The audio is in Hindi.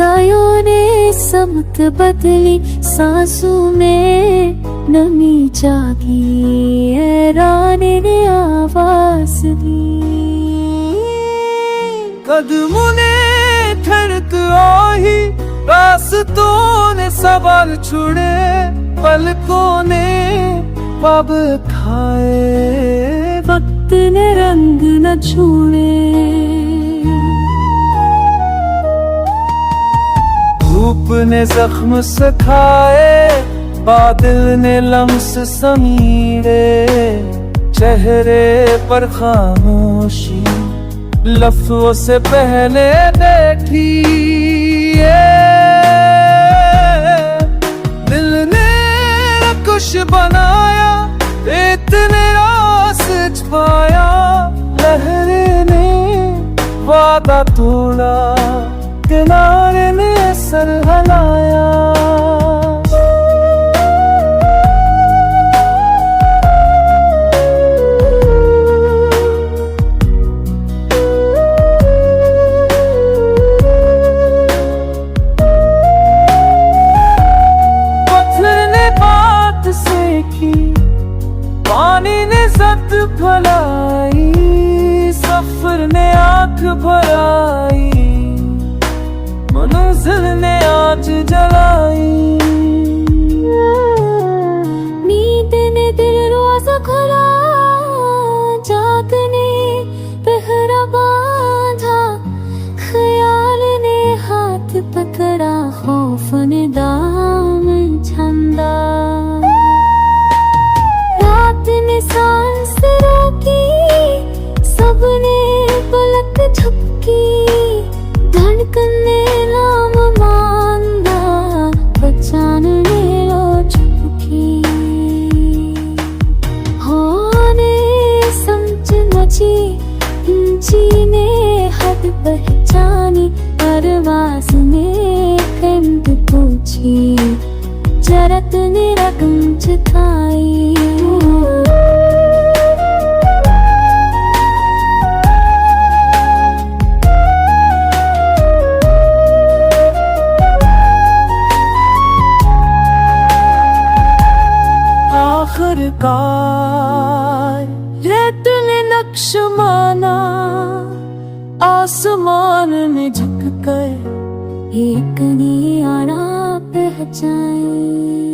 सायों ने समत बदली, सांसों में नमी जागी, रानी ने आवाज दी। कदमों ने ठड़क आई, रास्तों ने सवाल छुड़े, पलकों ने ख्वाब खाए, वक्त ने रंग न छोड़े। धूप ने जख्म सखाए, बादल ने लम्स समीरे, चेहरे पर खामोशी लफ्ज़ों से पहले बैठी। दिल ने कुछ बनाया, इतने रास छुपाया, लहरे ने वादा तोड़ा, किनारे ने सर हिलाया। पानी ने सत भलाई, सफर ने आंख भराई, मंजिल ने आज जलाई। नींद ने दरवाजा खोला, जाग ने पहरा बांधा, ख्याल ने हाथ पकड़ा, खौफ ने दामन छंदा। सांस रोकी, सबने पलक झपकी, धड़कन ने नाम मांगा, पहचान ने लो चुपकी। होने समझ मची, जीने हद पहचानी, परवाज़ ने कंद पूछी, जरत ने रकम जताई। आखिरकार रेत ने नक्श माना, आसमान ने झुक कर एक ने आरा पहचाई।